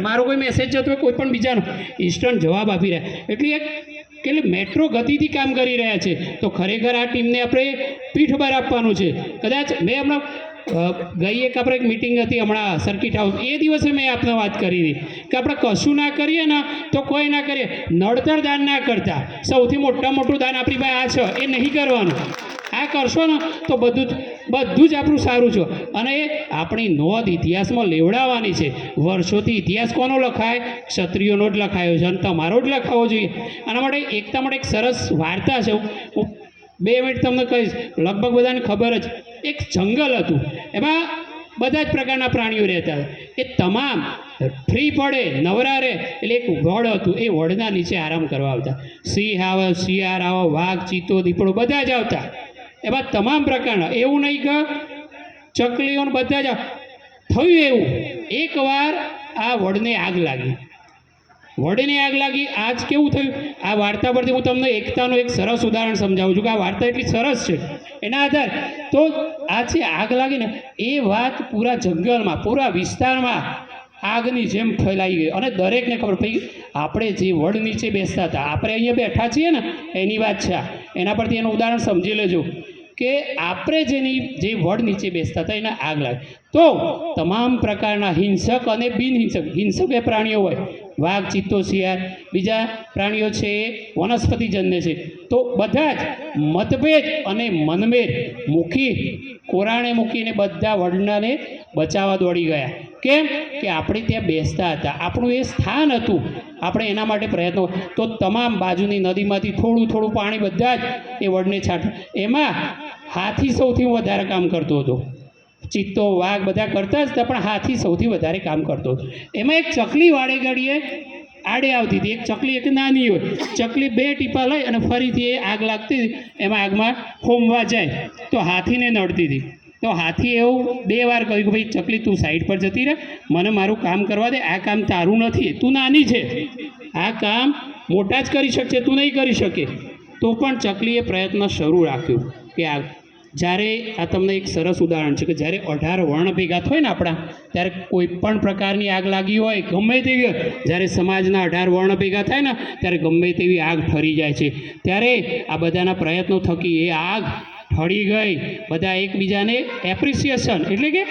મારો કોઈ મેસેજ જતો હોય કોઈ પણ બીજાનો ઇન્સ્ટન્ટ જવાબ આપી રહ્યા, એટલે એક એટલે મેટ્રો ગતિથી કામ કરી રહ્યા છે. તો ખરેખર આ ટીમને આપણે પીઠબળ આપવાનું છે. કદાચ મેં હમણાં ગઈ એક આપણે એક મિટિંગ હતી હમણાં સર્કિટ હાઉસ, એ દિવસે મેં આપને વાત કરી હતી કે આપણે કશું ના કરીએ ને તો કોઈ ના કરીએ, નડતર દાન ના કરતા. સૌથી મોટું દાન આપણી પાસે આ છે, એ નહીં કરવાનું. આ કરશો ને તો બધું જ આપણું સારું છે. અને આપણી નોંધ ઇતિહાસમાં લેવડાવવાની છે. વર્ષોથી ઇતિહાસ કોનો લખાય? ક્ષત્રિયોનો જ લખાયો છે અને તમારો જ લખાવો જોઈએ. આના માટે એકતા માટે એક સરસ વાર્તા છે, હું 2 મિનિટ તમને કહીશ. લગભગ બધાને ખબર જ, એક જંગલ હતું, એમાં બધા જ પ્રકારના પ્રાણીઓ રહેતા હતા. એ તમામ ફ્રી પડે નવરા રહે એટલે એક વડ હતું, એ વડના નીચે આરામ કરવા આવતા. સિંહ આવે, શિયાળ આવે, વાઘ, ચિત્તો, દીપડો બધા જ આવતા. એમાં તમામ પ્રકારના, એવું નહીં કે ચકલીઓ બધા જ. થયું એવું, એકવાર આ વડને આગ લાગી. આજ કેવું થયું, આ વાર્તા પરથી હું તમને એકતાનું એક સરસ ઉદાહરણ સમજાવું છું કે આ વાર્તા એટલી સરસ છે એના આધારે. તો આ છે આગ લાગીને, એ વાત પૂરા જંગલમાં, પૂરા વિસ્તારમાં આગની જેમ ફેલાઈ ગઈ. અને દરેકને ખબર પડી. આપણે જે વડ નીચે બેસતા હતા, આપણે અહીંયા બેઠા છીએ ને, એની વાત છે. એના પરથી એનું ઉદાહરણ સમજી લેજો કે આપણે જે વડ નીચે બેસતા હતા એને આગ લાગી. તો તમામ પ્રકારના હિંસક અને હિંસક એ પ્રાણીઓ હોય, વાઘ, ચિત્તો, શિયાળ, બીજા પ્રાણીઓ છે એ વનસ્પતિજન્ય છે. તો બધા જ મતભેદ અને મનભેદ કોરાણે મૂકીને બધા વડનાને બચાવવા દોડી ગયા. કેમ કે આપણે ત્યાં બેસતા હતા, આપણું એ સ્થાન હતું, આપણે એના માટે પ્રયત્નો. તો તમામ બાજુની નદીમાંથી થોડું પાણી બધા જ એ વડને છાંટ્યું. એમાં હાથી સૌથી વધારે કામ કરતો હતો. ચિત્તો, વાઘ બધા કરતા જ હતા, પણ હાથી સૌથી વધારે કામ કરતો હતો. એમાં એક ચકલી વાડે ઘડીએ આડે આવતી હતી. એક ચકલી એક નાની હોય, ચકલી 2 ટીપા લઈ અને ફરીથી એ આગ લાગતી હતી, એમાં આગમાં હોમવા જાય તો હાથીને નડતી હતી. તો હાથી એવું 2 વાર કહ્યું કે ભાઈ ચકલી તું સાઈડ પર જતી રહે, મને મારું કામ કરવા દે, આ કામ તારું નથી, તું નાની છે, આ કામ મોટા જ કરી શકશે, તું નહીં કરી શકે. તો પણ ચકલીએ પ્રયત્ન શરૂ રાખ્યો કે જ્યારે આ તમને એક સરસ ઉદાહરણ છે કે જ્યારે 18 વર્ણ ભેગા થાય ને આપણા, ત્યારે કોઈ પણ પ્રકારની આગ લાગી હોય, ગમે તેવી, જ્યારે સમાજના 18 વર્ણ ભેગા થાય ને ત્યારે ગમે તેવી આગ ઠરી જાય છે. ત્યારે આ બધાના પ્રયત્નો થકી એ આગ ઠરી ગઈ. બધા એકબીજાને એપ્રિસિએશન એટલે કે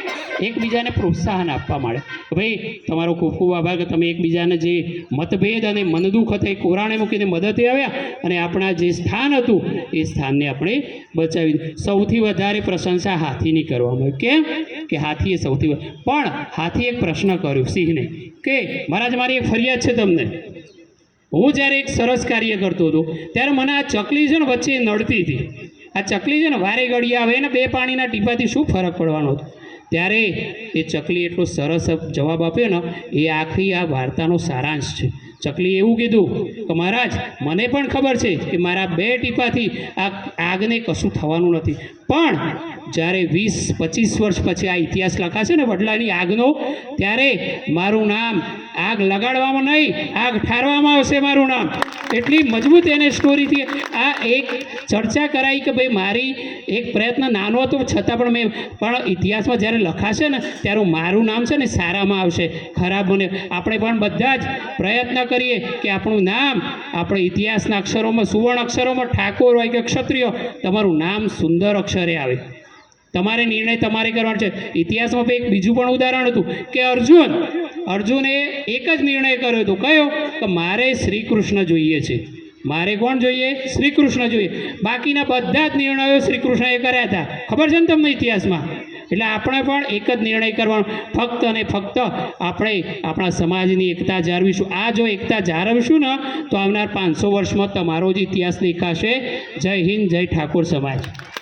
એકબીજાને પ્રોત્સાહન આપવા માંડે કે ભાઈ તમારો ખૂબ ખૂબ આભાર કે તમે એકબીજાને જે મતભેદ અને મનદુખ હતા એ કોરાણે મૂકીને મદદે આવ્યા અને આપણા જે સ્થાન હતું એ સ્થાનને આપણે બચાવી. સૌથી વધારે પ્રશંસા હાથીની કરવામાં આવી. કેમ કે હાથીએ પણ હાથીએ એક પ્રશ્ન કર્યો સિંહને કે મહારાજ, મારી એક ફરિયાદ છે તમને. હું જ્યારે એક સરસ કાર્ય કરતો હતો ત્યારે મને આ ચકલી છે ને વચ્ચે નડતી હતી. આ ચકલી છે ને વારે ઘડી આવે ને 2 પાણીના ટીપાથી શું ફરક પડવાનો હતો? ત્યારે એ ચકલી એટલો સરસ જવાબ આપ્યો ને, એ આખરી આ વાર્તાનો સારાંશ છે. ચકલીએ એવું કીધું કે મહારાજ, મને પણ ખબર છે કે મારા 2 ટીપાથી આ આગને કશું થવાનું નથી, પણ જ્યારે 20-25 વર્ષ પછી આ ઇતિહાસ લખાશે ને વડલાની આગનો, ત્યારે મારું નામ આગ લગાડવામાં નહીં, આગ ઠારવામાં આવશે મારું નામ. એટલી મજબૂત એને સ્ટોરીથી આ એક ચર્ચા કરાઈ કે ભાઈ મારી એક પ્રયત્ન નાનો હતો છતાં પણ ઇતિહાસમાં જ્યારે લખાશે ને ત્યારે મારું નામ છે ને સારામાં આવશે, ખરાબ બને. આપણે પણ બધા જ પ્રયત્ન કરીએ કે આપણું નામ આપણે ઇતિહાસના અક્ષરોમાં, સુવર્ણ અક્ષરોમાં, ઠાકોર હોય કે ક્ષત્રિય, તમારું નામ સુંદર અક્ષરે આવે. તમારે નિર્ણય તમારે કરવાનો છે. ઇતિહાસમાં એક બીજું પણ ઉદાહરણ હતું કે અર્જુને એક જ નિર્ણય કર્યો હતો. કયો? કે મારે શ્રી કૃષ્ણ જોઈએ છે. મારે કોણ જોઈએ? શ્રી કૃષ્ણ જોઈએ. બાકીના બધા જ નિર્ણયો શ્રી કૃષ્ણએ કર્યા હતા. ખબર છે ને તમને ઇતિહાસમાં? એટલે આપણે પણ એક જ નિર્ણય કરવાનો, ફક્ત અને ફક્ત આપણે આપણા સમાજની એકતા જાળવીશું. આ જો એકતા જાળવીશું ને તો આવનાર 500 વર્ષમાં તમારો જ ઇતિહાસ દેખાશે. જય હિન્દ, જય ઠાકોર સમાજ.